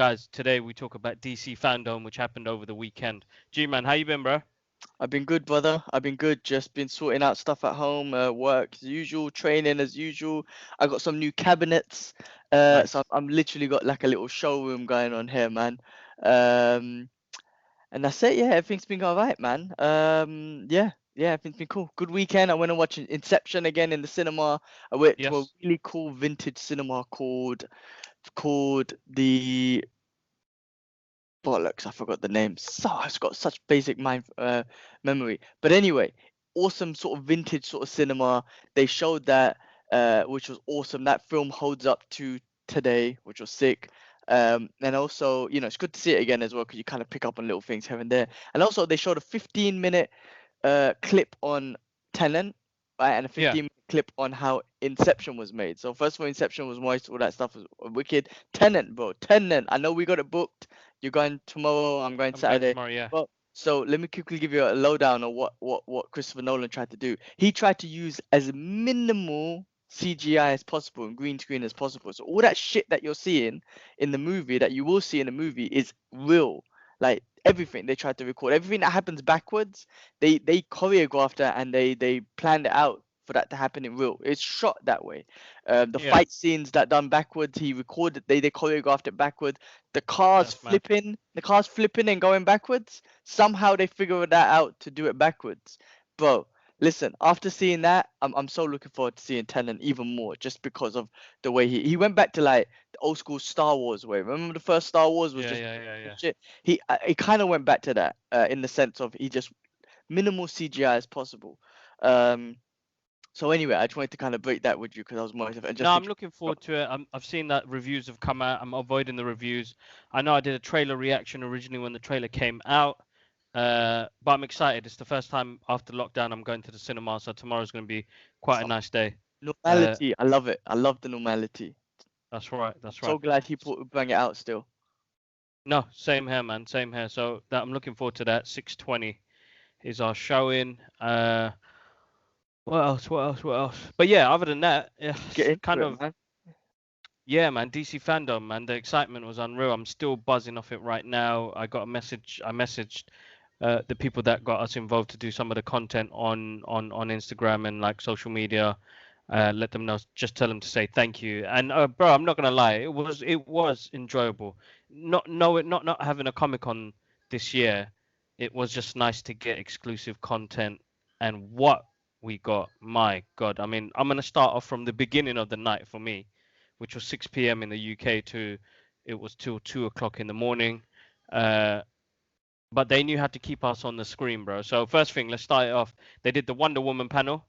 guys, today we talk about DCFanDome, which happened over the weekend. G-Man, how you been, bro? I've been good, brother. I've been good. Just been sorting out stuff at home, work as usual, training as usual. I got some new cabinets. So Nice. I'm literally got like a little showroom going on here, man. Um, and that's it. Yeah, everything's been alright, man. Yeah, everything's been cool. Good weekend. I went and watched Inception again in the cinema. I went to a Yes. really cool vintage cinema called the bollocks, I forgot the name. So I've got such basic memory. But anyway, awesome sort of vintage sort of cinema. They showed that, which was awesome. That film holds up to today, which was sick. And also, it's good to see it again as well because you kind of pick up on little things here and there. And also, they showed a 15-minute clip on Tenet, right, and a Yeah. 15-minute clip on how Inception was made. So first of all, Inception was moist, all that stuff was wicked. Tenet, bro, Tenet. I know we got it booked. You're going tomorrow. I'm going I'm going Saturday. tomorrow, yeah. Well, so let me quickly give you a lowdown on what Christopher Nolan tried to do. He tried to use as minimal CGI as possible and green screen as possible. So all that shit that you're seeing in the movie, that you will see in the movie, is real. Like everything they tried to record, everything that happens backwards, they choreographed it and they planned it out for that to happen in real. It's shot that way. The Yeah. fight scenes that done backwards, he recorded. They choreographed it backwards. That's mad. The cars flipping and going backwards. Somehow they figured that out to do it backwards, bro. Listen, after seeing that, I'm so looking forward to seeing Tenet even more, just because of the way he went back to like the old school Star Wars way. Remember the first Star Wars was Yeah, just yeah, yeah, yeah. shit. He kind of went back to that in the sense of he just minimal CGI as possible. Um, so anyway, I just wanted to kind of break that with you because I was more and No, just I'm think. looking forward to it. I've seen that reviews have come out. I'm avoiding the reviews. I know I did a trailer reaction originally when the trailer came out, but I'm excited. It's the first time after lockdown I'm going to the cinema, so tomorrow's going to be quite a nice day. Normality, I love it. I love the normality. That's right. I'm That's right. so glad he bring it out still. No, same here, man. Same here. So that I'm looking forward to that. 6:20 is our showing. What else? What else? What else? But yeah, other than that, Get it's into kind it, of man. yeah, man. DCFanDome, man. The excitement was unreal. I'm still buzzing off it right now. I got a message. I messaged the people that got us involved to do some of the content on Instagram and like social media. Let them know. Just tell them to say thank you. And bro, I'm not gonna lie. It was enjoyable. Not having a Comic Con this year. It was just nice to get exclusive content. And what we got, my God. I mean, I'm gonna start off from the beginning of the night for me, which was 6 p.m. in the UK to it was till 2 o'clock in the morning. Uh, but they knew how to keep us on the screen, bro. So first thing, let's start it off. They did the Wonder Woman panel.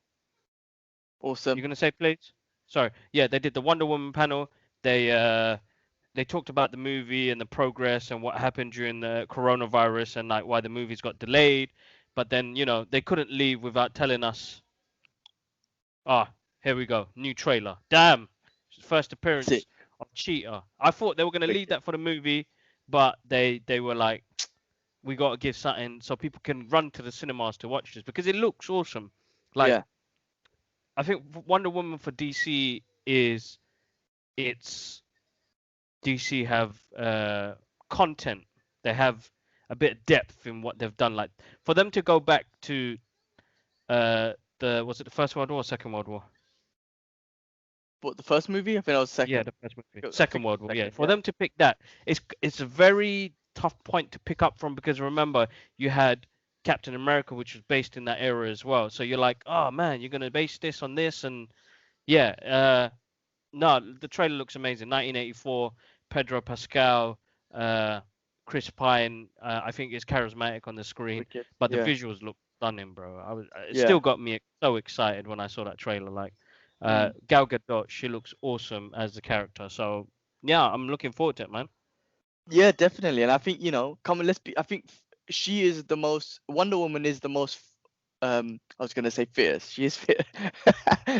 Awesome. You're gonna say, please? Sorry. Yeah, they did the Wonder Woman panel. They talked about the movie and the progress and what happened during the coronavirus and like why the movies got delayed. But then they couldn't leave without telling us, ah, here we go, new trailer. Damn, first Sick. appearance of Cheetah. I thought they were gonna leave Wicked. that for the movie, but they were like, we got to give something so people can run to the cinemas to watch this because it looks awesome. Like Yeah. I think Wonder Woman for DC is it's DC have content. They have a bit of depth in what they've done. Like for them to go back to the was it the First World War, or Second World War? But the first movie, I think that was Yeah, second. the first movie, I Second think World War. Yeah, second. for Yeah. them to pick that, it's a very tough point to pick up from because remember you had Captain America, which was based in that era as well. So you're like, oh man, you're gonna base this on this, and yeah, no, the trailer looks amazing. 1984, Pedro Pascal, uh, Chris Pine. I think is charismatic on the screen, Wicked. but the Yeah. visuals look stunning, bro. It Yeah. still got me so excited when I saw that trailer. Like, Mm. Gal Gadot, she looks awesome as the character. So yeah, I'm looking forward to it, man. Yeah, definitely. And I think, come on, I think she is the most, Wonder Woman is the most, I was gonna say fierce. She is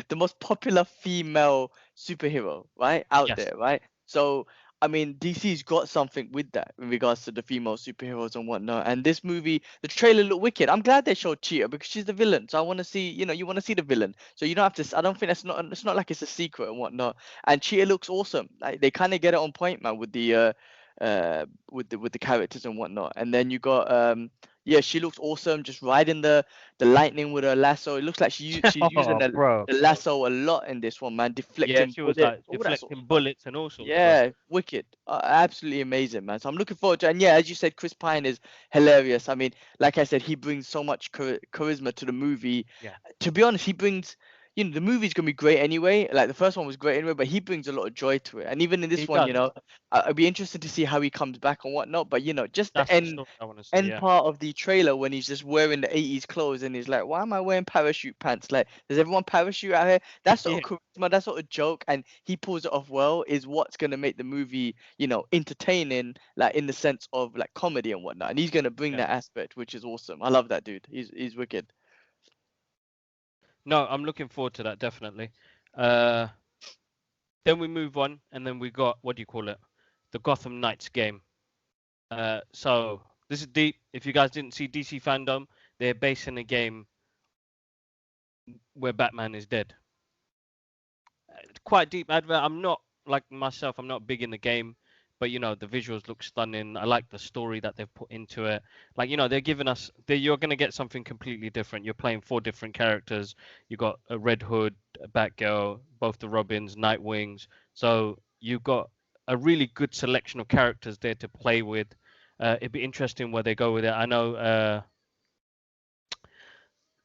the most popular female superhero, right? Out Yes. there, right? So, I mean, DC's got something with that in regards to the female superheroes and whatnot. And this movie, the trailer looked wicked. I'm glad they showed Cheetah because she's the villain. So I want to see, you want to see the villain. So you don't have to. I don't think it's not like it's a secret and whatnot. And Cheetah looks awesome. Like they kind of get it on point, man, with the with the characters and whatnot. And then you got yeah, she looks awesome, just riding the lightning with her lasso. It looks like she's using Oh, bro. the lasso a lot in this one, man. Yeah, Deflecting she was bullets, like all that sort of deflecting stuff. bullets and all sorts, bro. Yeah, wicked. Absolutely amazing, man. So I'm looking forward to it. And yeah, as you said, Chris Pine is hilarious. I mean, like I said, he brings so much charisma to the movie. Yeah. To be honest, he brings, you know, the movie's gonna be great anyway. Like the first one was great anyway, but he brings a lot of joy to it. And even in this He one, you does. know, I'd be interested to see how he comes back and whatnot. But you know, just the That's the story I want to see. end Yeah. part of the trailer when he's just wearing the 80s clothes and he's like, why am I wearing parachute pants? Like, does everyone parachute out here? That sort Yeah. of charisma, that sort of joke, and he pulls it off well, is what's gonna make the movie, you know, entertaining, like in the sense of like comedy and whatnot. And he's gonna bring Yeah. that aspect, which is awesome. I love that dude. He's wicked. No, I'm looking forward to that definitely. Uh, then we move on, and then we got, what do you call it? The Gotham Knights game. So this is deep. If you guys didn't see DCFanDome, they're basing a game where Batman is dead. Quite deep advert. I'm not, like myself, I'm not big in the game, but you know the visuals look stunning. I like the story that they've put into it. Like, you know, they're giving us, you're gonna get something completely different. You're playing 4 different characters. You got a Red Hood, a Batgirl, both the Robins, Nightwings. So you've got a really good selection of characters there to play with. It'd be interesting where they go with it. I know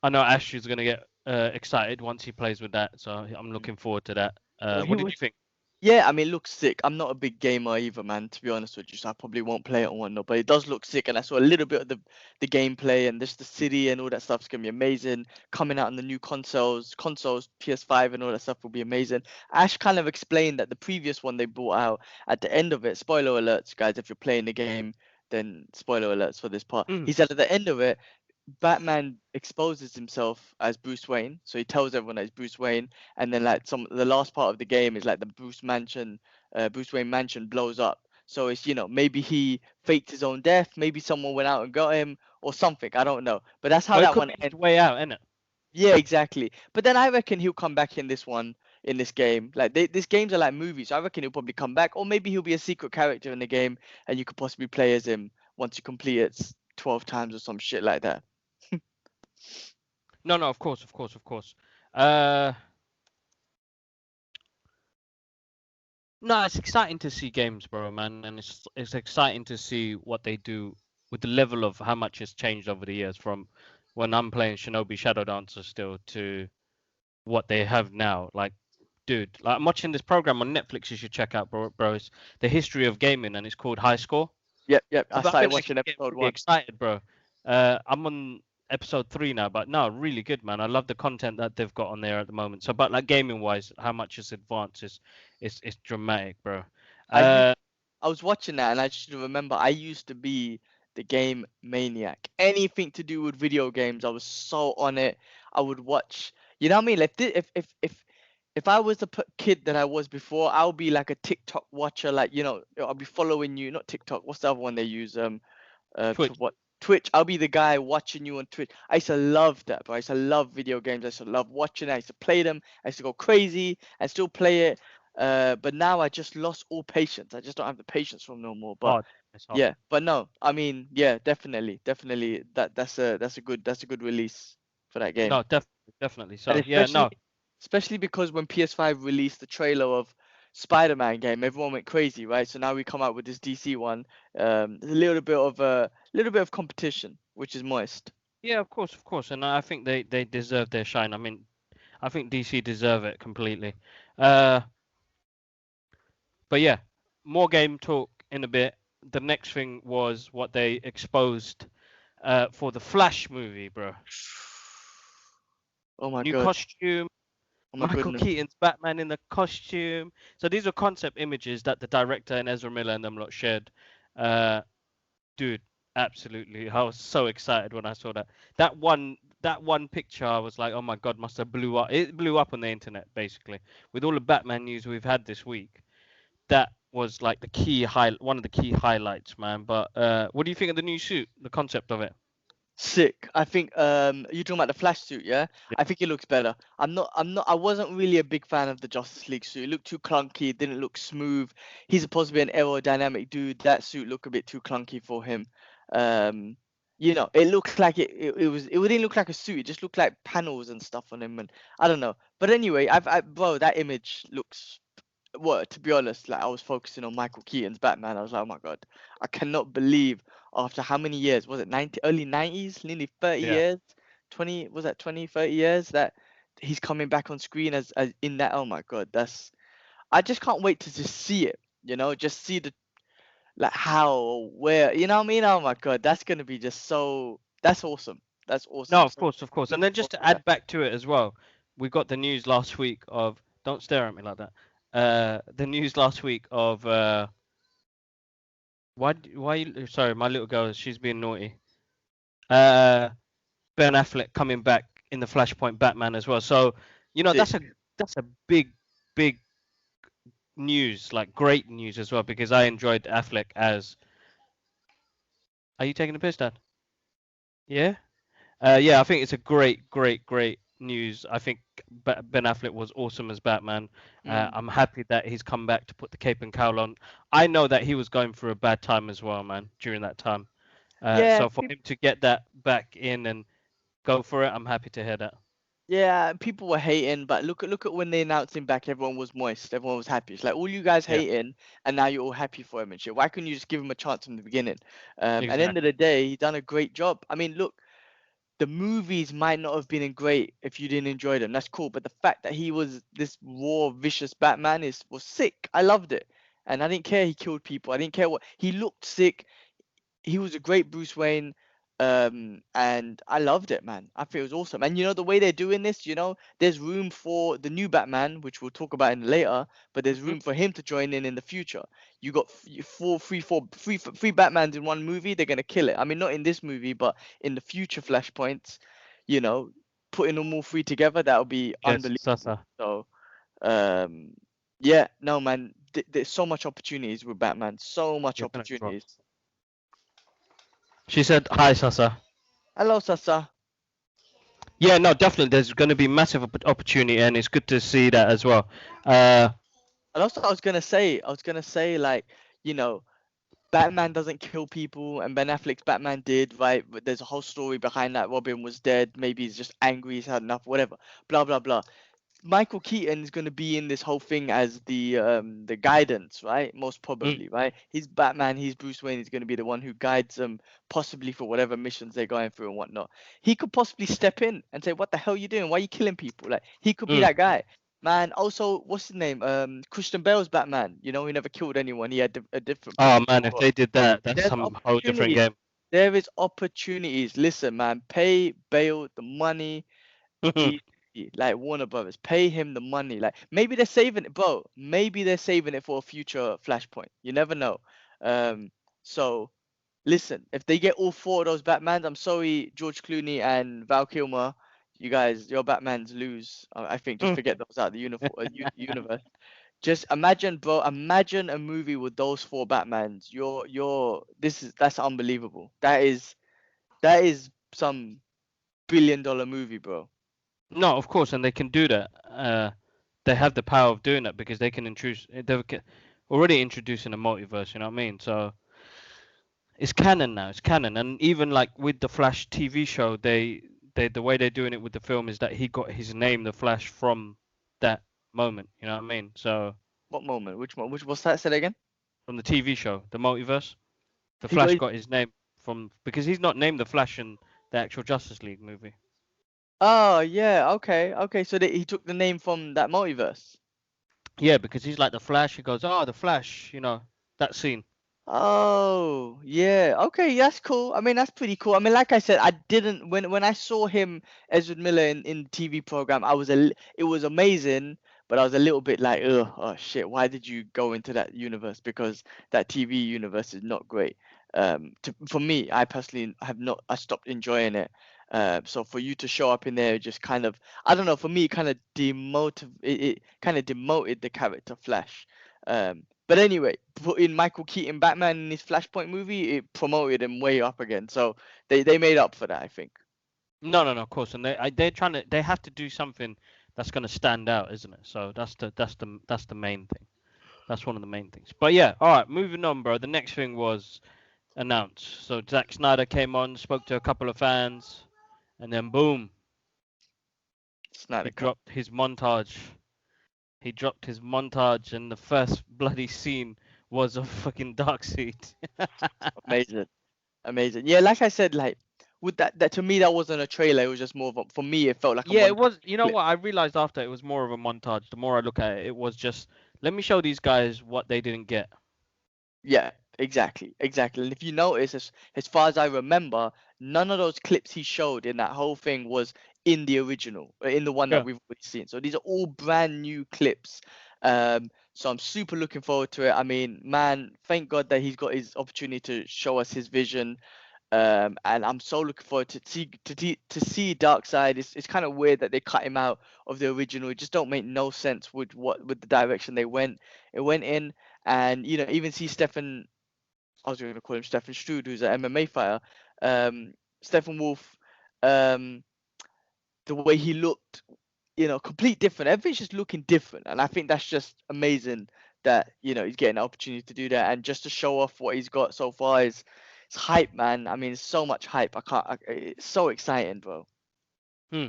Ash is gonna get excited once he plays with that. So I'm looking forward to that. Well, he What did was you think? Yeah, I mean, it looks sick. I'm not a big gamer either, man, to be honest with you, so I probably won't play it or whatnot, but it does look sick, and I saw a little bit of the gameplay and just the city and all that stuff's gonna be amazing. Coming out on the new consoles, PS5 and all that stuff will be amazing. Ash kind of explained that the previous one they brought out at the end of it, spoiler alerts, guys, if you're playing the game, then spoiler alerts for this part. Mm. He said at the end of it, Batman exposes himself as Bruce Wayne, so he tells everyone that he's Bruce Wayne, and then like the last part of the game is like the Bruce Wayne mansion blows up. So it's, you know, maybe he faked his own death, maybe someone went out and got him or something. I don't know, but that's how Well, it that could one be his ends. way out, innit? Yeah, exactly. But then I reckon he'll come back in this one, in this game. Like these games are like movies. So I reckon he'll probably come back, or maybe he'll be a secret character in the game, and you could possibly play as him once you complete it 12 times or some shit like that. No, of course, of course, of course. Uh, no, it's exciting to see games, bro, man, and it's exciting to see what they do with the level of how much has changed over the years from when I'm playing Shinobi Shadow Dancer still to what they have now. Like, dude, like I'm watching this program on Netflix. You should check out, bro. It's the history of gaming, and it's called High Score. Yep. I I'm started gonna watching get episode really 1. excited, bro. I'm on episode 3 now, but no, really good, man. I love the content that they've got on there at the moment. So, but like gaming wise, how much it's advanced is dramatic, bro. I Uh, I was watching that and I just remember I used to be the game maniac. Anything to do with video games, I was so on it. I would watch. You know what I mean? Like if I was the kid that I was before, I'll be like a TikTok watcher. Like, you know, I'll be following you. Not TikTok. What's the other one they use? To Twitch. what Twitch. I'll be the guy watching you on Twitch. I used to love that, bro. I used to love video games. I used to love watching it. I used to play them. I used to go crazy. I still play it. But now I just lost all patience. I just don't have the patience from no more. But Hard. It's hard. yeah, but no, I mean, yeah, definitely. That's a good release for that game. No, definitely. And So yeah, no. especially because when PS5 released the trailer of Spider-Man game, everyone went crazy, right? So now we come out with this DC one. There's a little bit of competition, which is moist. Yeah, of course, and I think they deserve their shine. I mean, I think DC deserve it completely. Uh, but yeah, more game talk in a bit. The next thing was what they exposed for the Flash movie, bro. Oh my New god. costume, Oh my Michael goodness. Keaton's Batman in the costume. So these are concept images that the director and Ezra Miller and them lot shared. Uh, dude, absolutely. I was so excited when I saw that. That one picture, I was like, oh my god, must have blew up. It blew up on the internet basically. With all the Batman news we've had this week, that was like one of the key highlights, man. But what do you think of the new suit, the concept of it? Sick. I think you're talking about the Flash suit, yeah? Yeah. I think it looks better. I wasn't really a big fan of the Justice League suit. It looked too clunky, it didn't look smooth. He's supposed to be an aerodynamic dude. That suit looked a bit too clunky for him. Um it looked like it didn't look like a suit, it just looked like panels and stuff on him, and I don't know. But anyway, bro, that image looks, well, to be honest, like I was focusing on Michael Keaton's Batman. I was like, oh my god, I cannot believe after how many years was it? 90, early 90s, nearly 30 Yeah. years, 20, was that 20, 30 years that he's coming back on screen as in that. Oh my god, I just can't wait to just see it. Just see the, like, how, where, you know what I mean? Oh my god, that's gonna be just so. That's awesome. That's No, awesome. of So course, of course. And looking then just forward to to that. add back to it as well, we got the news last week of, don't stare at me like that. The news last week of why you, sorry, my little girl, she's being naughty. Uh, Ben Affleck coming back in the Flashpoint Batman as well. So, Sick. that's a big news, like great news as well, because I enjoyed Affleck as. Are you taking the piss, Dad? Yeah. Yeah, I think it's a great news. I think Ben Affleck was awesome as Batman. Mm. I'm happy that he's come back to put the cape and cowl on. I know that he was going through a bad time as well, man, during that time. Yeah, So for him to get that back in and go for it, I'm happy to hear that. yeah, people were hating, but look at when they announced him back, everyone was moist, everyone was happy. It's like all you guys Yeah, hating, and now you're all happy for him and shit. Why couldn't you just give him a chance from the beginning? At the end of exactly. the day, he done a great job. I mean, look, the movies might not have been great if you didn't enjoy them. That's cool, but the fact that he was this raw, vicious Batman was sick. I loved it, and I didn't care he killed people. I didn't care what he looked sick. He was a great Bruce Wayne, and I loved it, man. I think it was awesome. And the way they're doing this, there's room for the new Batman, which we'll talk about in later, but there's Hmm? room for him to join in the future. You got three Batmans in one movie. They're gonna kill it. I mean, not in this movie, but in the future Flashpoints, you know, putting them all three together, that would be Yes, unbelievable. Sasa. So, um, yeah, no, man, there's so much opportunities with Batman. So much You're gonna drop. opportunities. She said, "Hi, Sasa." Hello, Sasa. Yeah, no, definitely. There's going to be massive opportunity, and it's good to see that as well. Uh, And also, I was gonna say, like, you know, Batman doesn't kill people, and Ben Affleck's Batman did, right? But there's a whole story behind that. Robin was dead. Maybe he's just angry. He's had enough. Whatever. Blah blah blah. Michael Keaton is going to be in this whole thing as the guidance, right? Most mm, probably, right? He's Batman, he's Bruce Wayne, he's going to be the one who guides them, possibly for whatever missions they're going through and whatnot. He could possibly step in and say, "What the hell are you doing? Why are you killing people?" Like, he could be mm. that guy. Man, also, what's his name? Christian Bale's Batman. He never killed anyone. He had a different Oh previous man, if role. they did that, that's There's some whole different opportunities. game. There is opportunities. Listen, man, pay Bale the money. Like Warner Brothers, pay him the money. Like, maybe they're saving it, bro. Maybe they're saving it for a future Flashpoint. You never know. Um, so listen, if they get all four of those Batmans, I'm sorry, George Clooney and Val Kilmer, you guys, your Batmans lose. I think just forget those out of the universe. Just imagine, bro. Imagine a movie with those four Batmans. That's unbelievable. That is some billion-dollar movie, bro. No, of course, and they can do that. They have the power of doing that because they can introduce. Already introducing a multiverse. You know what I mean? So it's canon now. It's canon, and even like with the Flash TV show, they the way they're doing it with the film is that he got his name, the Flash, from that moment. You know what I mean? So What moment? Which one? What's that? Say that again. from the TV show, the multiverse, the He got Flash his. got his name from because he's not named the Flash in the actual Justice League movie. Oh yeah. Okay. Okay. So he took the name from that multiverse. Yeah, because he's like the Flash. He goes, "Oh, the Flash," that scene. Oh yeah. Okay. That's cool. I mean, that's pretty cool. I mean, like I said, I didn't when I saw him, Ezra Miller, in the TV program. It was amazing, but I was a little bit like, ugh, oh shit, why did you go into that universe? Because that TV universe is not great. For me, I personally have not. I stopped enjoying it. So for you to show up in there, just kind of, I don't know. For me, it kind of demoted the character Flash. But anyway, put in Michael Keaton Batman in his Flashpoint movie, it promoted him way up again. So they made up for that, I think. No, of course, and they have to do something that's going to stand out, isn't it? So that's the main thing. That's one of the main things. But yeah, all right, moving on, bro. The next thing was announced. So Zack Snyder came on, spoke to a couple of fans, and then boom, Snyder he Cut. dropped his montage. He dropped his montage, and the first bloody scene was of fucking Darkseid. Amazing. Amazing. Yeah, like I said, like with that to me that wasn't a trailer, it was just more of a, for me it felt like a Yeah, it montage was. You know clip. what? I realized after it was more of a montage. The more I look at it, it was just let me show these guys what they didn't get. Yeah, exactly. And if you notice, as far as I remember, none of those clips he showed in that whole thing was in the original, in the one that Yeah. we've already seen. So these are all brand new clips. So I'm super looking forward to it. I mean, man, thank God that he's got his opportunity to show us his vision. And I'm so looking forward to see Darkseid. It's kind of weird that they cut him out of the original. It just don't make no sense with the direction it went in. And even see Stefan, I was going to call him Stefan Strude, who's an MMA fighter. Stephen Wolf, um, the way he looked, complete different. Everything's just looking different, and I think that's just amazing that he's getting the opportunity to do that, and just to show off what he's got so far is it's hype, man. I mean, it's so much hype. It's so exciting, bro. Hmm.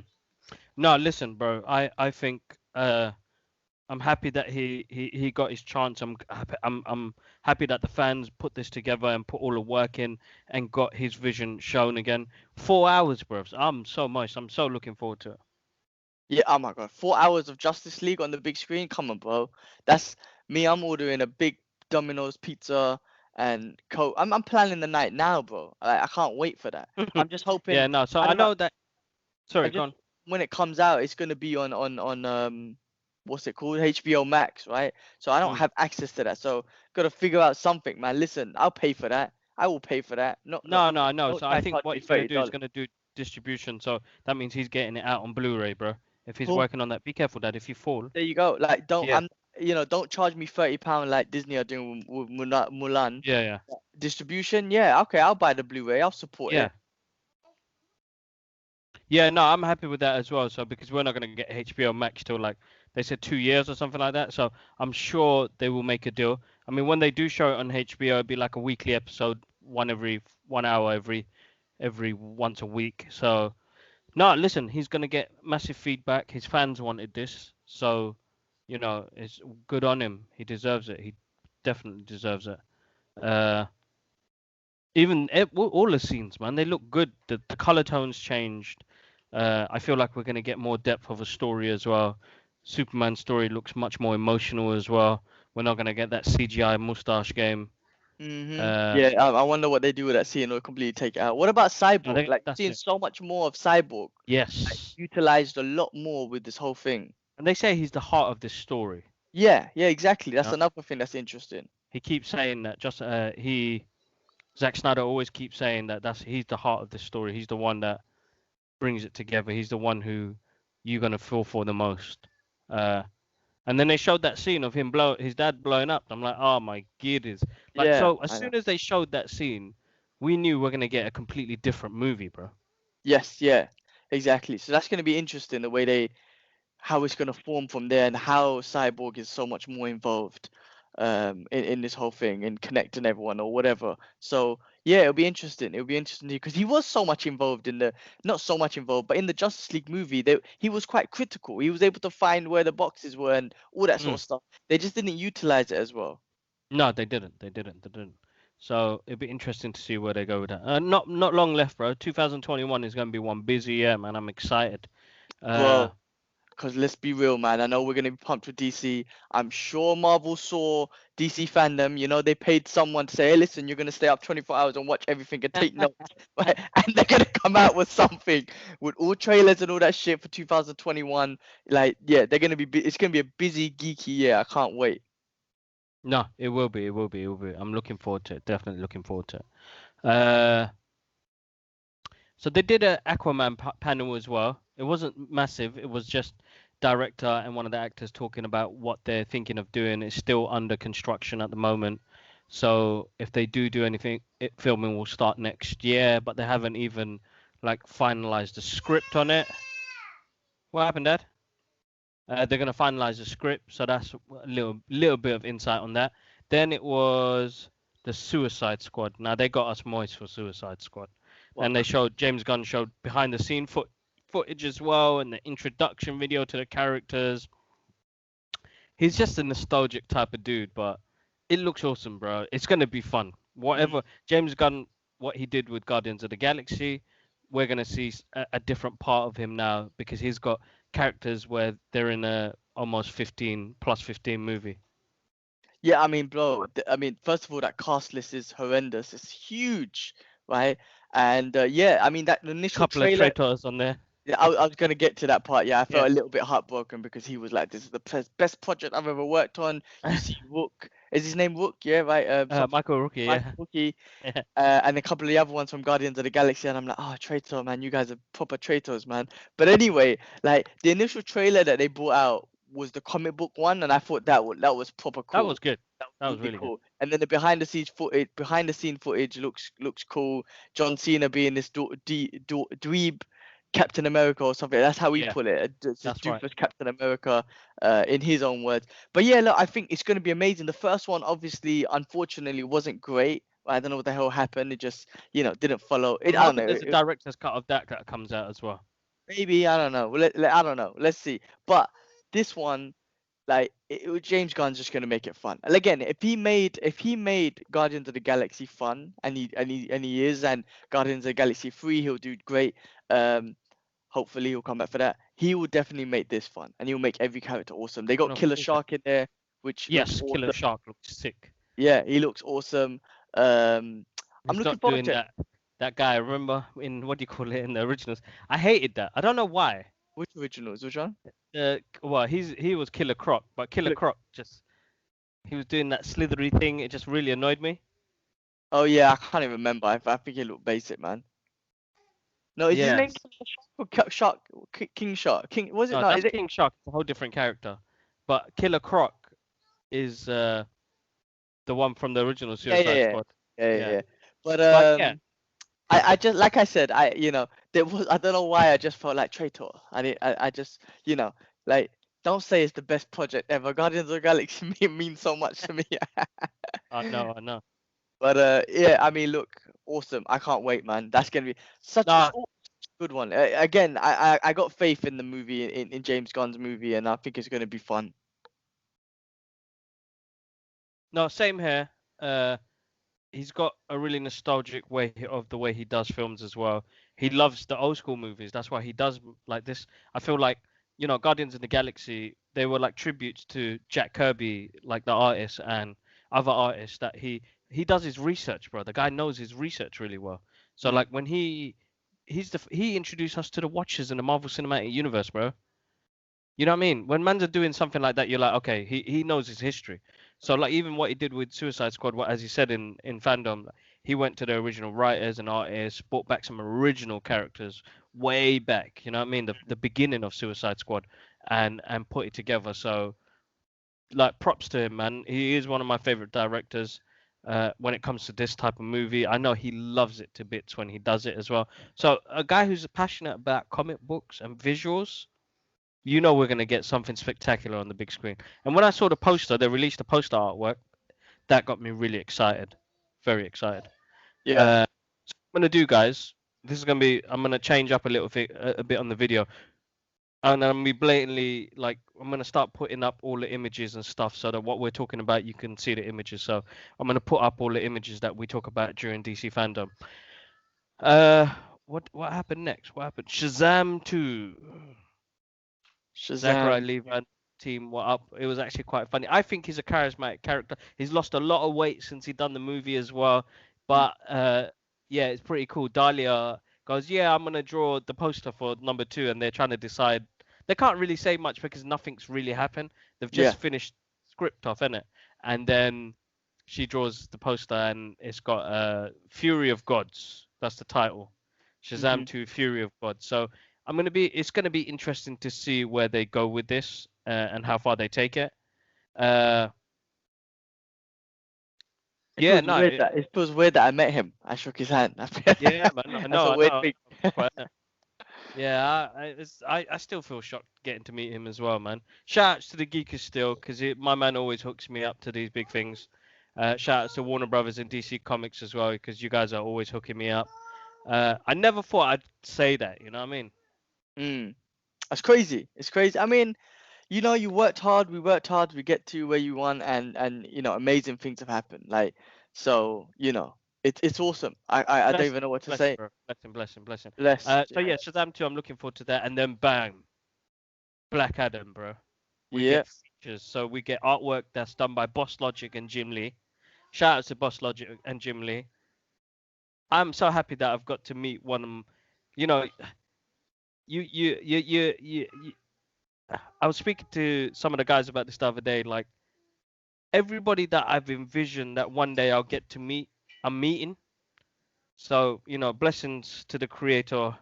No, listen, bro. I think I'm happy that he got his chance. I'm happy that the fans put this together and put all the work in and got his vision shown again. 4 hours, bro. I'm so moist. I'm so looking forward to it. Yeah, oh my god, 4 hours of Justice League on the big screen. Come on, bro. That's me. I'm ordering a big Domino's pizza and Coke. I'm planning the night now, bro. I can't wait for that. I'm just hoping. Yeah, no. So I I don't know. know that. I Sorry, go just on. when it comes out, it's gonna be on what's it called? HBO Max, right? So I don't Mm. have access to that. So gotta figure out something, man. Listen, I'll pay for that. I will pay for that. No, no, No, I know. don't So try I and think charge what me he's gonna do is $30. gonna do distribution. So that means he's getting it out on Blu-ray, bro. If he's Cool. working on that, be careful, Dad. If you fall. There you go. Like, Yeah. don't charge me £30 like Disney are doing with Mulan. Yeah, yeah. Distribution, yeah, okay, I'll buy the Blu-ray. I'll support Yeah. it. Yeah, no, I'm happy with that as well. So because we're not gonna get HBO Max till like they said 2 years or something like that. So I'm sure they will make a deal. I mean, when they do show it on HBO, it'd be like a weekly episode, one every 1 hour every once a week. So no, listen, he's gonna get massive feedback. His fans wanted this, so it's good on him. He deserves it. He definitely deserves it. Uh, even all the scenes, man, they look good. The color tones changed. I feel like we're gonna get more depth of a story as well. Superman's story looks much more emotional as well. We're not gonna get that CGI mustache game. Yeah, I wonder what they do with that scene or completely take it out. What about I Cyborg? think Like, that's seeing it. so much more of Cyborg, like, Yes, utilized a lot more with this whole thing. and they say he's the heart of this story. Yeah, yeah, exactly. That's Yeah. another thing that's interesting. He keeps saying that. Zack Snyder always keeps saying that he's the heart of the story. He's the one that brings it together. He's the one who you're gonna feel for the most. Uh, and then they showed that scene of his dad blowing up. I'm like, oh my goodness! Like, Yeah, so as I know. soon as they showed that scene, we knew we're gonna get a completely different movie, bro. Yes, yeah, exactly. So that's gonna be interesting the way how it's going to form from there and how Cyborg is so much more involved in this whole thing and connecting everyone or whatever. So yeah, it'll be interesting. It'll be interesting because he was so much involved in the not so much involved, but in the Justice League movie, he was quite critical. He was able to find where the boxes were and all that sort Mm. of stuff. They just didn't utilize it as well. No, they didn't. They didn't. They didn't. So it'll be interesting to see where they go with that. Not long left, bro. 2021 is gonna be one busy year, man. I'm excited. Uh, Bro, because let's be real, man. I know we're gonna be pumped with DC. I'm sure Marvel saw DCFanDome. They paid someone to say, "Hey, listen, you're gonna stay up 24 hours and watch everything and take notes." Right? And they're gonna come out with something with all trailers and all that shit for 2021. Like, yeah, they're gonna be. It's gonna be a busy, geeky year. I can't wait. no, it will be. It will be. It will be. I'm looking forward to it. Definitely looking forward to it. So they did a Aquaman panel as well. It wasn't massive. It was just director and one of the actors talking about what they're thinking of doing. It's still under construction at the moment. So if they do anything, filming will start next year, but they haven't even like finalized the script on it. What happened, Dad? They're gonna finalize the script, so that's a little bit of insight on that. Then it was the Suicide Squad. Now they got us moist for Suicide Squad, Well, and they showed James Gunn showed behind the scene footage as well, and the introduction video to the characters. He's just a nostalgic type of dude, but it looks awesome, bro. It's gonna be fun. mm, Whatever James Gunn, what he did with Guardians of the Galaxy, we're gonna see a different part of him now because he's got characters where they're in a almost 15 plus 15 movie. yeah, I mean, bro. I mean, first of all, that cast list is horrendous. It's huge, right? And yeah, I mean that initial Couple of trailer. traitors on there. Yeah, I was gonna get to that part. Yeah, I Yeah. felt a little bit heartbroken because he was like, "This is the best project I've ever worked on." You see, Rook, is his name Rook? Yeah, right. Michael Rookie, Michael yeah. Rookie, Yeah. and a couple of the other ones from Guardians of the Galaxy, and I'm like, "Oh, traitor, man! You guys are proper traitors, man." But anyway, like the initial trailer that they brought out was the comic book one, and I thought that was proper That was cool. good. That That was was really really good. cool. And then the behind the scene footage looks cool. John Cena being this dweeb Captain America or something. That's how we Yeah, put it. It's this that's right. doofus Captain America, in his own words. But yeah, look, I think it's going to be amazing. The first one, obviously, unfortunately, wasn't great. I don't know what the hell happened. It just, didn't follow. I'm I don't hoping know. there's a director's cut of that comes out as well. Maybe I don't know. I don't know. Let's see. But this one, like, James Gunn's just gonna make it fun. And again, if he made Guardians of the Galaxy fun, and he is, and Guardians of the Galaxy 3, he'll do great. Hopefully he'll come back for that. He will definitely make this fun, and he'll make every character awesome. They got No, Killer 100%. Shark in there, which looks Yes, Killer awesome. Shark looks sick. Yeah, he looks awesome. I'm He's looking not forward doing to it. that guy. Remember in what do you call it in the originals? I hated that. I don't know why. Which originals? Which one? Well, he was Killer Croc, but Killer Killer- Croc just he was doing that slithery thing. It just really annoyed me. Oh yeah, I can't even remember. I think he looked basic, man. No, is his name Yes. King Shark or Shark? King Shark? King? Was it? No, No, that's is it? King Shark. It's a whole different character. But Killer Croc is the one from the original Yeah, yeah, Suicide yeah, Squad. yeah, yeah, Yeah. yeah. But But yeah, I just like I said, there was I don't know why I just felt like traitor. I just like don't say it's the best project ever. Guardians of the Galaxy means so much to me. I know. But yeah, I mean, look, awesome. I can't wait, man. That's gonna be such a No, good one. Again, I got faith in the movie, in James Gunn's movie, and I think it's gonna be fun. no, same here. He's got a really nostalgic way of the way he does films as well. He loves the old school movies. That's why he does like this. I feel like, Guardians of the Galaxy, they were like tributes to Jack Kirby, like the artist and other artists that he does his research, bro. The guy knows his research really well. So Mm. like when he introduced us to the Watchers in the Marvel Cinematic Universe, bro. You know what I mean? When man's are doing something like that, you're like, okay, he knows his history. So like even what he did with Suicide Squad, what as he said in fandom, he went to the original writers and artists, brought back some original characters way back. You know what I mean? The beginning of Suicide Squad, and put it together. So like props to him, man. He is one of my favorite directors. When it comes to this type of movie, I know he loves it to bits when he does it as well. So a guy who's passionate about comic books and visuals, we're going to get something spectacular on the big screen. And when I saw the poster, they released the poster artwork, that got me really excited. Very excited. Yeah. So what I'm going to do, guys, I'm going to change up a bit on the video. And I'm going to be blatantly, like, I'm going to start putting up all the images and stuff so that what we're talking about, you can see the images. So I'm going to put up all the images that we talk about during DC Fandom. Uh, what happened next? What happened? Shazam 2. Zachary Shazam. Levi and team were up. It was actually quite funny. I think he's a charismatic character. He's lost a lot of weight since he done the movie as well. Mm. But yeah, it's pretty cool. Dahlia goes, yeah, I'm gonna draw the poster for number 2, and they're trying to decide. They can't really say much because nothing's really happened. They've Yeah. just finished script off, innit? And then she draws the poster, and it's got Fury of Gods. That's the title. Shazam Mhm. 2 Fury of Gods. So It's gonna be interesting to see where they go with this and how far they take it. Uh, It yeah, feels no, weird that I met him. I shook his hand. yeah, man, That's a I weird know. thing. Quite, yeah, I still feel shocked getting to meet him as well, man. Shout outs to the Geekers still, because my man always hooks me up to these big things. Shout outs to Warner Brothers and DC Comics as well, because you guys are always hooking me up. I never thought I'd say that, you know what I mean? Mm. That's crazy. It's crazy. I mean, you worked hard, we worked hard, we get to where you want, and amazing things have happened. Like, so, it's awesome. I don't even Blessing, know what to blessing, say. bro. Blessing, blessing, blessing. Blessed. So yeah, Shazam 2, I'm looking forward to that. And then bang, Black Adam, bro. We Yeah. get features. So we get artwork that's done by Boss Logic and Jim Lee. Shout out to Boss Logic and Jim Lee. I'm so happy that I've got to meet one of them. You know, you I was speaking to some of the guys about this the other day. Like everybody that I've envisioned that one day I'll get to meet, I'm meeting. So blessings to the creator.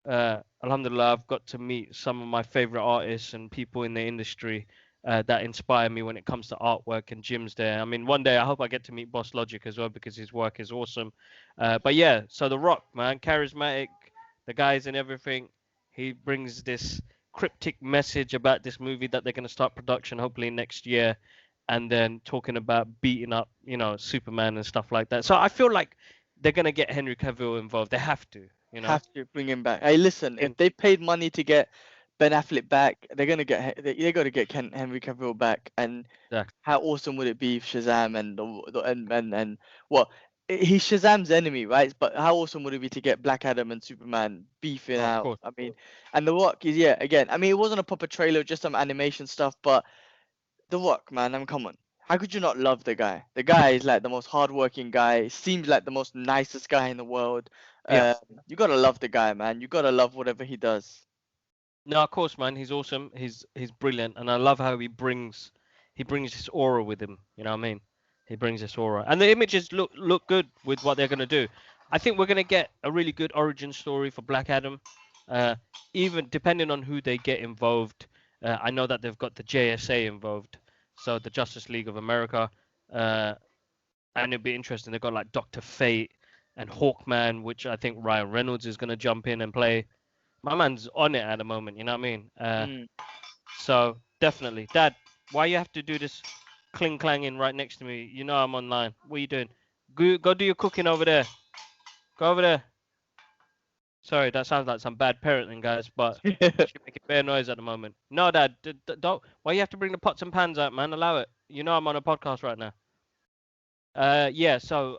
Alhamdulillah, I've got to meet some of my favorite artists and people in the industry that inspire me when it comes to artwork, and Jim's there. I mean, one day I hope I get to meet Boss Logic as well because his work is awesome. But yeah, so The Rock, man, charismatic, the guys and everything. He brings this cryptic message about this movie that they're going to start production hopefully next year, and then talking about beating up, Superman and stuff like that. So I feel like they're going to get Henry Cavill involved. They have to, you know. Have to bring him back. Hey, listen, if they paid money to get Ben Affleck back, they got to get Henry Cavill back. And Yeah. how awesome would it be if Shazam and well, he's Shazam's enemy, right? But how awesome would it be to get Black Adam and Superman beefing Oh, of out? course. I mean, and The Rock is, yeah, again. I mean, it wasn't a proper trailer, just some animation stuff. But The Rock, man, I mean, come on. How could you not love the guy? The guy is like the most hardworking guy. Seems like the most nicest guy in the world. Yeah. Um, you gotta love the guy, man. You gotta love whatever he does. No, of course, man. He's awesome. He's brilliant, and I love how he brings this aura with him. You know what I mean? He brings this aura, and the images look good with what they're gonna do. I think we're gonna get a really good origin story for Black Adam. Uh, Even depending on who they get involved. I know that they've got the JSA involved, so the Justice League of America, and it'd be interesting. They've got like Doctor Fate and Hawkman, which I think Ryan Reynolds is gonna jump in and play. My man's on it at the moment, you know what I mean? Mm. So definitely, Dad, why you have to do this cling clanging right next to me? You know I'm online. What are you doing? Go do your cooking over there. Go over there. Sorry, that sounds like some bad parenting, guys, but she's making bare noise at the moment. No, Dad, don't. Why you have to bring the pots and pans out, man? Allow it. You know I'm on a podcast right now. Yeah. So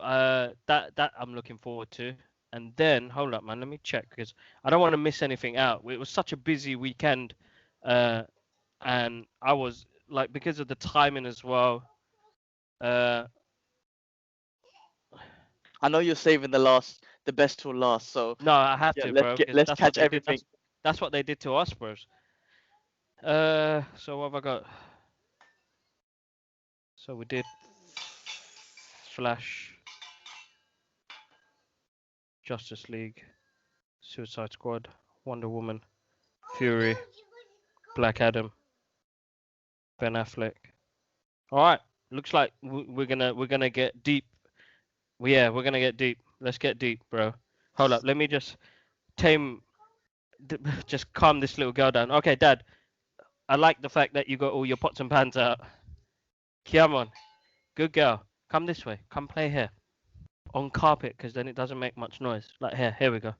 that I'm looking forward to. And then hold up, man. Let me check because I don't want to miss anything out. It was such a busy weekend. And I was like because of the timing as well. Uh, I know you're saving the best till last. So no, I have yeah, to, bro, because let's that's what catch they did. everything. That's what they did to us, bros. So what have I got? So we did Flash, Justice League, Suicide Squad, Wonder Woman, Fury, Black Adam, Ben Affleck. All right, looks like we're gonna get deep. Yeah, we're gonna get deep. Let's get deep, bro. Hold up, let me just tame just calm this little girl down. Okay, Dad, I like the fact that you got all your pots and pans out. Come on, good girl. Come this way. Come play here on carpet, because then it doesn't make much noise. Like here we go.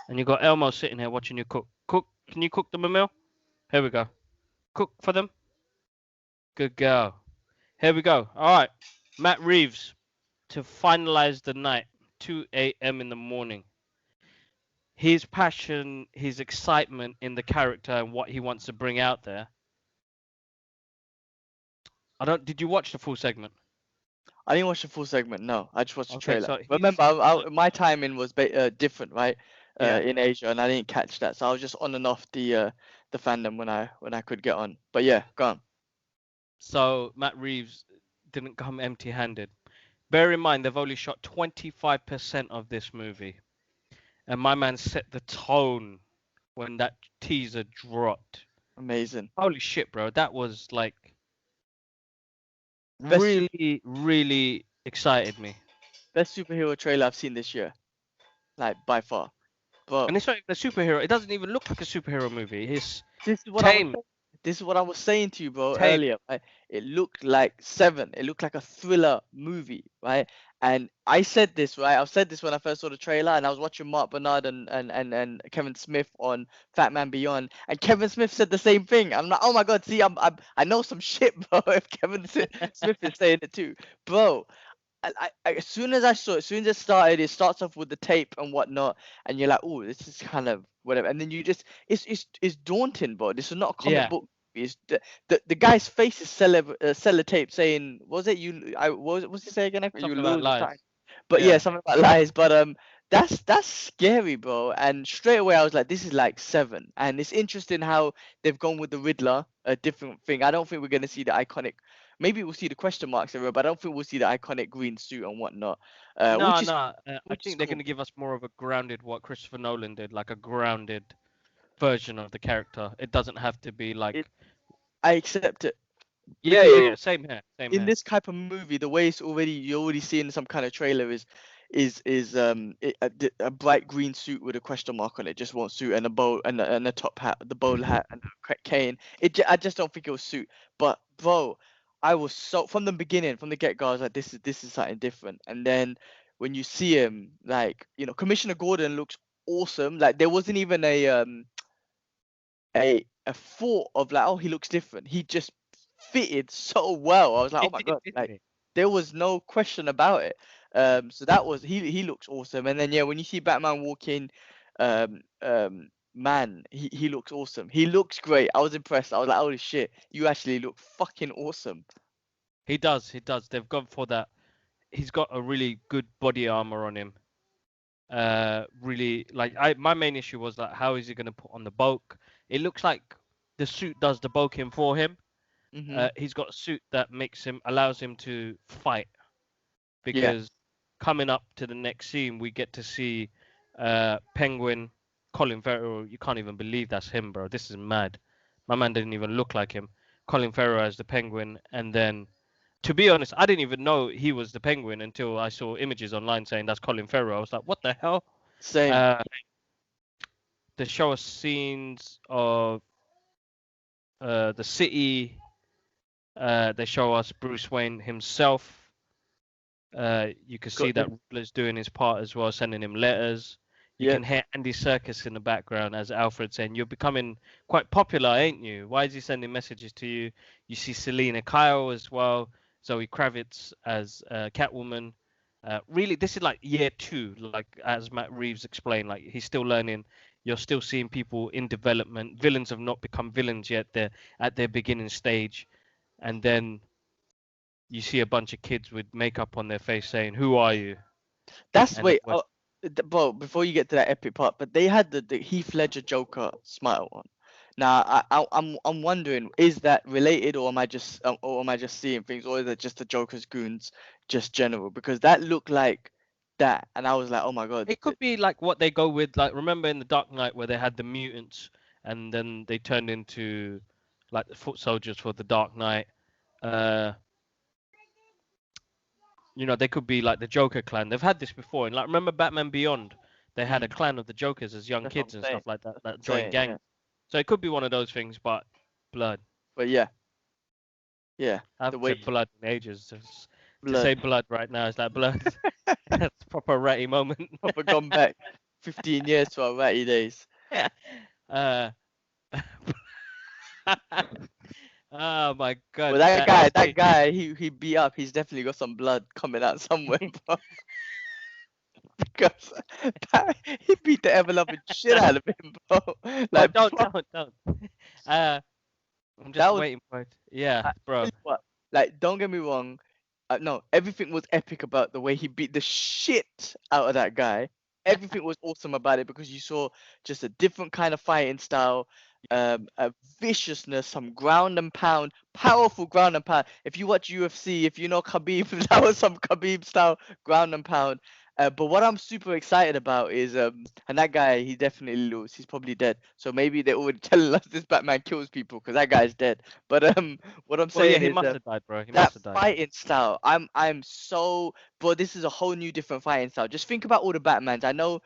And you got Elmo sitting here watching you cook. Cook. Can you cook them a meal? Here we go. Cook for them. Good girl. Here we go. All right, Matt Reeves to finalize the night, 2 a.m. in the morning. His passion, his excitement in the character and what he wants to bring out there. Did you watch the full segment? I didn't watch the full segment. No, I just watched the Okay, trailer. so Remember, my timing was different, right? yeah. In Asia, and I didn't catch that, so I was just on and off the fandom when I could get on. But yeah, go on. So Matt Reeves didn't come empty-handed. Bear in mind they've only shot 25% of this movie, and my man set the tone when that teaser dropped. Amazing. Holy shit, bro! That was like Best really, really excited me. best superhero trailer I've seen this year, like by far, bro. And it's not even a superhero. It doesn't even look like a superhero movie. It's This is what I was tame, saying. This is what I was saying to you, bro, tame. earlier. Right? It looked like Seven. It looked like a thriller movie, right? And I said this, right? I've said this when I first saw the trailer, and I was watching Mark Bernard and Kevin Smith on Fat Man Beyond, and Kevin Smith said the same thing. I'm like, oh my god, see, I know some shit, bro. If Smith is saying it too, bro. As soon as I saw it, as soon as it started, it starts off with the tape and whatnot, and you're like, oh, this is kind of whatever. And then you just, it's daunting, bro. This is not a comic Yeah, book. It's the guy's face is sellotape saying, what was it you? What's he say again? You something about lose lies. time. But yeah, Yeah. something about lies. But that's scary, bro. And straight away I was like, this is like Seven, and it's interesting how they've gone with the Riddler, a different thing. I don't think we're gonna see the iconic. Maybe we'll see the question marks everywhere, but I don't think we'll see the iconic green suit and whatnot. No, Which is no. I which is think they're cool. going to give us more of a grounded, what Christopher Nolan did, like a grounded version of the character. It doesn't have to be like. It I accept it Yeah, because yeah, yeah. Same here. Same in here. this type of movie, the way it's already you're already seeing some kind of trailer is a bright green suit with a question mark on it just won't suit, and a bow and a top hat, the bowl hat and a cane. I just don't think it will suit. But bro, I was so from the beginning, from the get go, I was like, this is something different. And then when you see him, like Commissioner Gordon looks awesome. Like there wasn't even a thought of like, oh, he looks different. He just fitted so well. I was like, oh It my did, god, didn't like it? there was no question about it. So that was he looks awesome. And then yeah, when you see Batman walk in, man, he looks awesome. He looks great. I was impressed. I was like, holy shit, you actually look fucking awesome. He does. He does. They've gone for that. He's got a really good body armor on him. Really, like my main issue was like, how is he going to put on the bulk? It looks like the suit does the bulking for him. Mhm. He's got a suit that allows him to fight, Yeah. because coming up to the next scene, we get to see Penguin, Colin Farrell. You can't even believe that's him, bro. This is mad. My man didn't even look like him. Colin Farrell as the Penguin, and then, to be honest, I didn't even know he was the Penguin until I saw images online saying that's Colin Farrell. I was like, what the hell? Same. Uh, they show us scenes of the city. They show us Bruce Wayne himself. You can see Got that the Riddler's doing his part as well, sending him letters. You yeah. can hear Andy Serkis in the background as Alfred saying, "You're becoming quite popular, ain't you? Why is he sending messages to you?" You see Selena Kyle as well, Zoe Kravitz as Catwoman. Really, this is like year two, like as Matt Reeves explained. Like he's still learning. You're still seeing people in development. Villains have not become villains yet. They're at their beginning stage, and then you see a bunch of kids with makeup on their face saying, "Who are you?" That's And then wait. Bro, before you get to that epic part, but they had the Heath Ledger Joker smile on. Now, I'm wondering, is that related, or am I just seeing things, or is it just the Joker's goons, just general? Because that looked like that, and I was like, oh my god, it could be like what they go with. Like, remember in the Dark Knight where they had the mutants and then they turned into like the foot soldiers for the Dark Knight. Uh, they could be like the Joker clan. They've had this before. And like, remember Batman Beyond? They had a mm, clan of the Jokers as young that's what I'm kids and saying. stuff like that That's what that I'm joined saying. Yeah, gangs. So it could be one of those things, but blood. but yeah, yeah, I the haven't way said blood in ages. To blood say blood right now is like blood. That's proper ratty moment. proper gone back 15 years to our ratty days. uh, oh my Well, god, that that guy, scene. he beat up. He's definitely got some blood coming out somewhere, bro. Because he beat the ever loving shit out of him, bro. Oh, Like, don't, bro, don't. Uh, I'm that just was. waiting for it. Yeah, I tell bro. you what, like, don't get me wrong. No, everything was epic about the way he beat the shit out of that guy. Everything was awesome about it because you saw just a different kind of fighting style, a viciousness, some ground and pound, powerful ground and pound. If you watch UFC, if you know Khabib, that was some Khabib style ground and pound. But what I'm super excited about is and that guy, he definitely lose. He's probably dead. So maybe they're already telling us this Batman kills people because that guy's dead. But what I'm Well, yeah, saying he is must have died, bro. He that must have died. fighting style, I'm so, bro. This is a whole new different fighting style. Just think about all the Batmans. I know,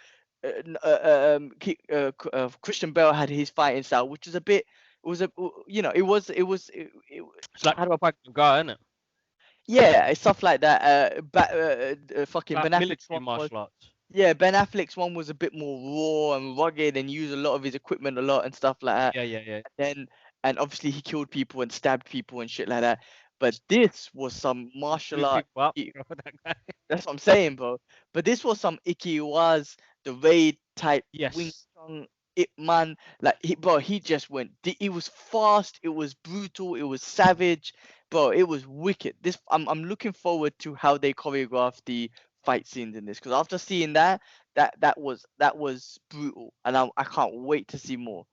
Christian Bale had his fighting style, which is a bit. It was It's like how do I Krav Maga, isn't it? yeah, stuff like that. Fucking Like Ben Affleck's military one was, martial arts. yeah, Ben Affleck's one was a bit more raw and rugged and used a lot of his equipment a lot and stuff like that. Yeah, yeah, yeah. Then and obviously he killed people and stabbed people and shit like that. But this was some martial Blew art. people up, bro, that guy. That's what I'm saying, bro. But this was some Icky was the raid type Wing Yes. Chun Ip Man. Like he just went. It was fast. It was brutal. It was savage, bro. It was wicked. I'm looking forward to how they choreograph the fight scenes in this because after seeing that was brutal, and I can't wait to see more.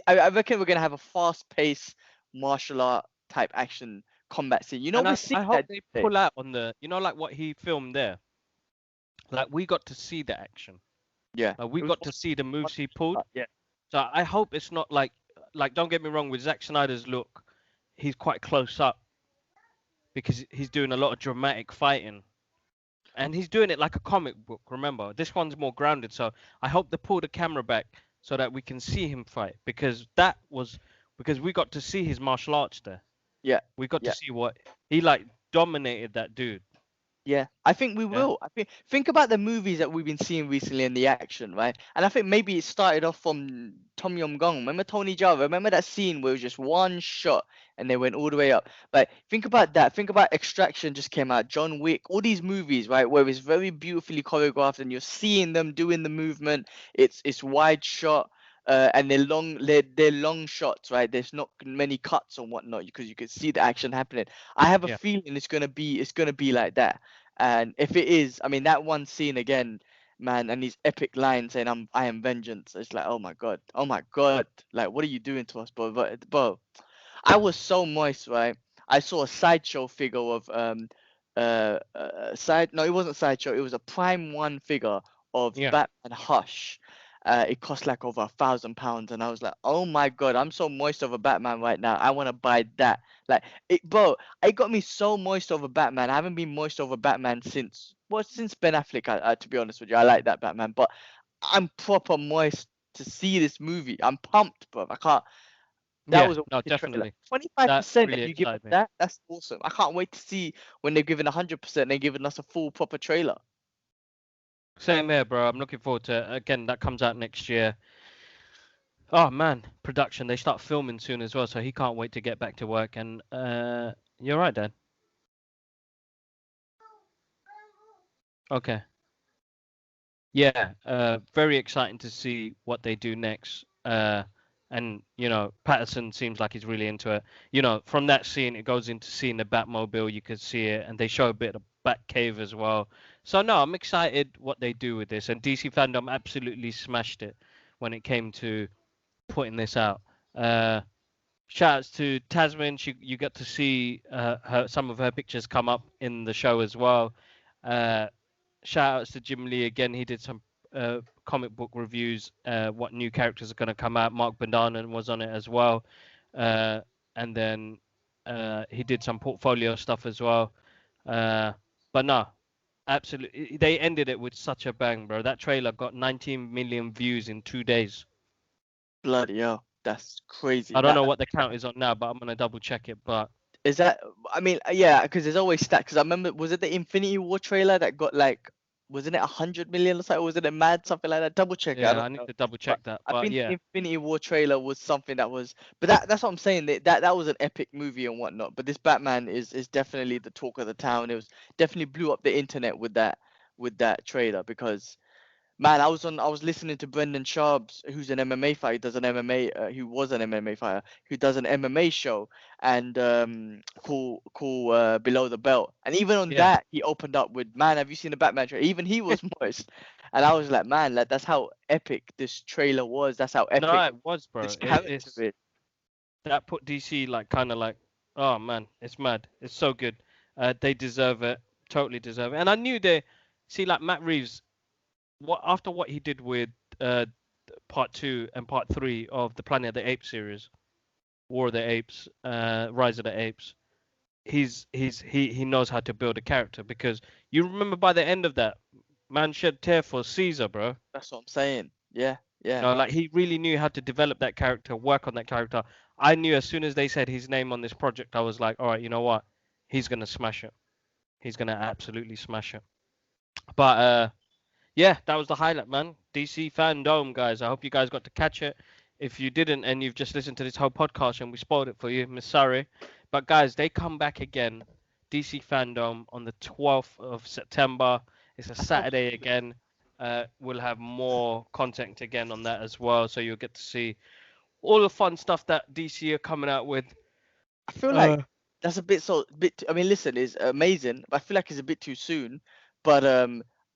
I reckon we're gonna have a fast paced martial art type action combat scene. You know And we're I seeing hope that they today. pull out on the, like what he filmed there. Like we got to see the action. Yeah, Like we it was got to see the moves he pulled. yeah. So I hope it's not like don't get me wrong, with Zack Snyder's look, he's quite close up because he's doing a lot of dramatic fighting. And he's doing it like a comic book, remember? This one's more grounded, so I hope they pull the camera back so that we can see him fight because we got to see his martial arts there. Yeah, We got to yeah, see what he like dominated that dude. yeah. I think we Yeah. will. I think about the movies that we've been seeing recently in the action, right? And I think maybe it started off from Tom Yum Gong. Remember Tony Jaa? Remember that scene where it was just one shot and they went all the way up. But think about that. Think about Extraction just came out. John Wick. All these movies, right, where it's very beautifully choreographed and you're seeing them doing the movement. It's wide shot. And they're long shots, right? There's not many cuts and whatnot because you can see the action happening. I have a Yeah. feeling it's gonna be like that. And if it is, I mean, that one scene again, man, and his epic line saying, I am vengeance." It's like, oh my god, like, what are you doing to us, bro? Bro, I was so moist, right? I saw a sideshow figure of side. No, it wasn't sideshow. It was a Prime One figure of Yeah. Batman Hush. It cost like over £1,000, and I was like, oh my god, I'm so moist over Batman right now. I want to buy that. Like, bro, it got me so moist over Batman. I haven't been moist over Batman since Ben Affleck. To be honest with you, I like that Batman, but I'm proper moist to see this movie. I'm pumped, bro. I can't. That Yeah. was a No, wicked trailer. definitely. That 25% really if you give us excited me. that, that's awesome. I can't wait to see when they're giving 100%, they're giving us a full proper trailer. Same here, bro. I'm looking forward to it. Again, that comes out next year. Oh man, production. They start filming soon as well, so he can't wait to get back to work. And you're right, Dad. Okay. Yeah, very exciting to see what they do next. And Patterson seems like he's really into it. From that scene, it goes into seeing the Batmobile. You could see it, and they show a bit of Batcave as well. So no, I'm excited what they do with this. And DC Fandom absolutely smashed it when it came to putting this out. Shout outs to Tasman. You got to see some of her pictures come up in the show as well. Shout outs to Jim Lee again. He did some comic book reviews. What new characters are going to come out? Mark Bandanan was on it as well, and then he did some portfolio stuff as well. But no, absolutely, they ended it with such a bang, bro. That trailer got 19 million views in 2 days. Bloody hell, that's crazy. I don't know what the count is on now, but I'm gonna double check it. But Is that? I mean, yeah, because there's always stats. Because I remember, was it the Infinity War trailer that got like, wasn't it 100 million or something? Or was it a mad something like that? Double check it. I yeah, don't I need know. to double But check that. I But think the yeah, Infinity War trailer was something that was. But that's what I'm saying. That was an epic movie and whatnot. But this Batman is definitely the talk of the town. It was definitely blew up the internet with that trailer because. Man, I was listening to Brendan Schaub's, who's an MMA fighter, who was an MMA fighter, who does an MMA show, and cool Below the Belt, and even on yeah. that he opened up with, man, have you seen the Batman trailer? Even he was moist, and I was like, man, like that's how epic this trailer was. That's how No, epic it was, bro. this character It's is. that put DC like kind of like, oh man, it's mad. It's so good. They deserve it. Totally deserve it. And I knew see, like Matt Reeves, after what he did with part 2 and part 3 of the Planet of the Apes series, War of the Apes, Rise of the Apes, he knows how to build a character, because you remember by the end of that, man shed tear for Caesar, bro. That's what I'm saying. Yeah, You yeah. know, like he really knew how to develop that character, work on that character. I knew as soon as they said his name on this project, I was like, all right, you know what? He's gonna smash it. He's gonna absolutely smash it. But yeah, that was the highlight, man. DC Fandome, guys. I hope you guys got to catch it. If you didn't and you've just listened to this whole podcast and we spoiled it for you, I'm sorry. But guys, they come back again. DC Fandome on the 12th of September. It's a Saturday again. We'll have more content again on that as well, so you'll get to see all the fun stuff that DC are coming out with. I feel like that's a bit. I mean, listen, it's amazing, but I feel like it's a bit too soon. But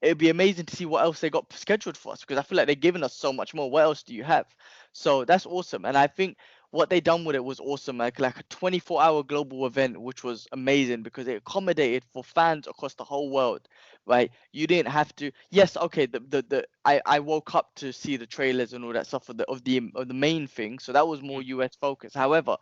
it'd be amazing to see what else they got scheduled for us, because I feel like they're giving us so much more. What else do you have? So that's awesome, and I think what they done with it was awesome. Like a 24-hour global event, which was amazing because it accommodated for fans across the whole world. Right? You didn't have to. Yes, okay. I woke up to see the trailers and all that stuff of the main thing, so that was more US focused. However,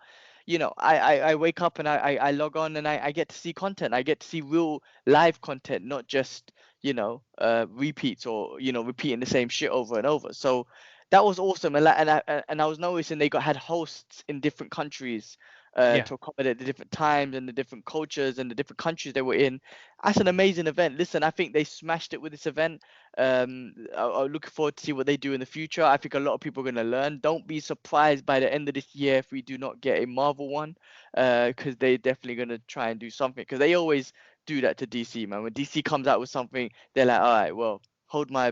I wake up and I log on and I get to see content. I get to see real live content, not just, repeats or, repeating the same shit over and over. So that was awesome. And I was noticing they had hosts in different countries Yeah. to accommodate the different times and the different cultures and the different countries they were in. That's an amazing event. Listen, I think they smashed it with this event. I'm looking forward to see what they do in the future. I think a lot of people are going to learn. Don't be surprised by the end of this year if we do not get a Marvel one, because they're definitely going to try and do something, because they always do that to DC, man. When DC comes out with something, they're like, all right, well, hold my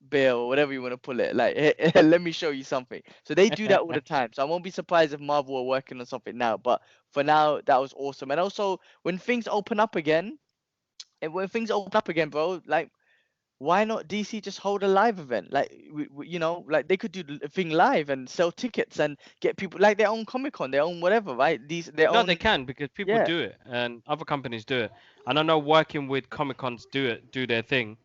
beer or whatever you want to pull it. Like, let me show you something. So they do that all the time. So I won't be surprised if Marvel are working on something now. But for now, that was awesome. And also, when things open up again, bro, like, why not DC just hold a live event? Like, like they could do the thing live and sell tickets and get people like their own Comic Con, their own whatever, right? Their No, they own, can, because people yeah, do it and other companies do it. And I know working with Comic Cons do their thing.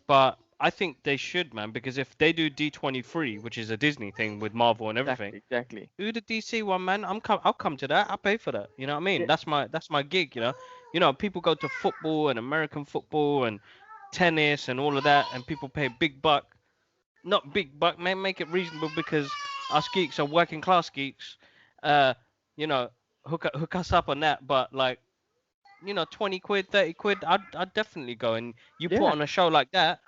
But I think they should, man, because if they do D23, which is a Disney thing with Marvel and everything, exactly. do the DC one, man. I'll come to that. I'll pay for that. You know what I mean? Yeah, That's my gig. People go to football and American football and tennis and all of that, and people pay big buck. Not big buck, man. Make it reasonable, because us geeks are working class geeks. Uh, you know, hook us up on that. But like, 20 quid, 30 quid, I'd definitely go. And you put yeah, on a show like that,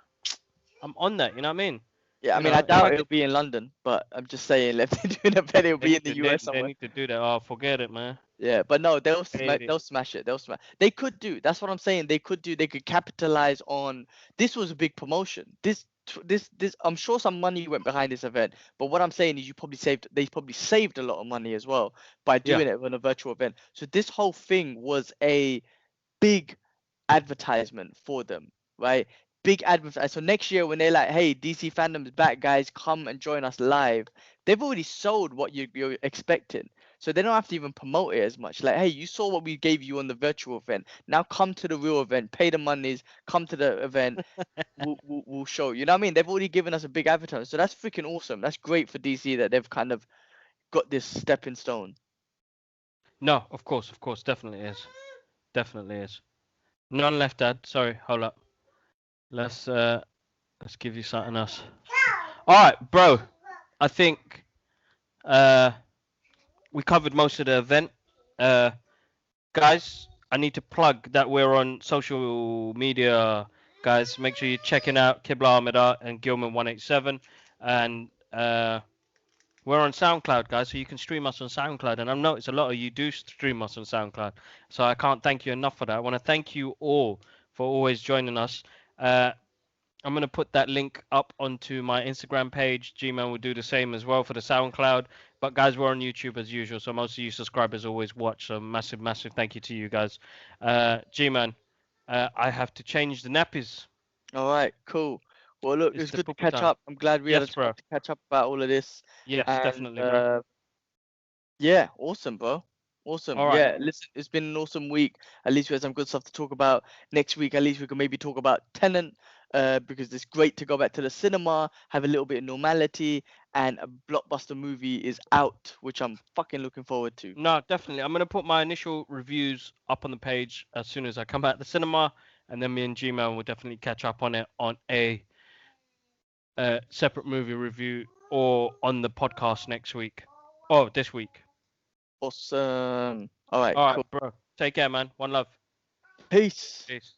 I'm on that. You know what I mean? yeah. I You mean, know, I if I doubt get it'll be in London, but I'm just saying, if they do an event, it'll they be in need the to US they somewhere. need to do that. Oh, forget it, man. Yeah, but no, Hate it. they'll smash it. They'll smash. They could do. That's what I'm saying. They could capitalize on. This was a big promotion. This. I'm sure some money went behind this event. But what I'm saying is, they probably saved a lot of money as well by Yeah. doing it on a virtual event. So this whole thing was a big advertisement for them, right? Big advertisement. So next year when they're like, "Hey, DC Fandom's back, guys, come and join us live," they've already sold what you're expecting. So they don't have to even promote it as much. Like, hey, you saw what we gave you on the virtual event. Now come to the real event, pay the monies, come to the event. We'll show you. You know what I mean? They've already given us a big advertisement. So that's freaking awesome. That's great for DC that they've kind of got this stepping stone. No, of course, definitely is. None left, Dad. Sorry, hold up. Let's give you something else. All right, bro. I think uh we covered most of the event. Uh, guys, I need to plug that we're on social media. Guys, make sure you're checking out Kibla Ahmeda and Gilman187, and we're on SoundCloud, guys, so you can stream us on SoundCloud. And I've noticed a lot of you do stream us on SoundCloud, so I can't thank you enough for that. I want to thank you all for always joining us. I'm going to put that link up onto my Instagram page. G-Man will do the same as well for the SoundCloud. But guys, we're on YouTube as usual, so most of you subscribers always watch. So massive thank you to you guys. G-Man, I have to change the nappies. All right, cool. Well, look, it It's was the good to poo-poo catch time. up. I'm glad we had a Yes, chance bro. to catch up about all of this. Yes, And definitely, bro. yeah, awesome, bro. Awesome. All right. Yeah, listen, it's been an awesome week. At least we had some good stuff to talk about. Next week, at least we can maybe talk about Tenant, because it's great to go back to the cinema, have a little bit of normality, and a blockbuster movie is out, which I'm fucking looking forward to. No, definitely. I'm gonna put my initial reviews up on the page as soon as I come back to the cinema, and then me and Gmail will definitely catch up on it on a separate movie review or on the podcast next week. Oh, this week. Awesome. All right, All cool. right, bro. Take care, man. One love. Peace. Peace.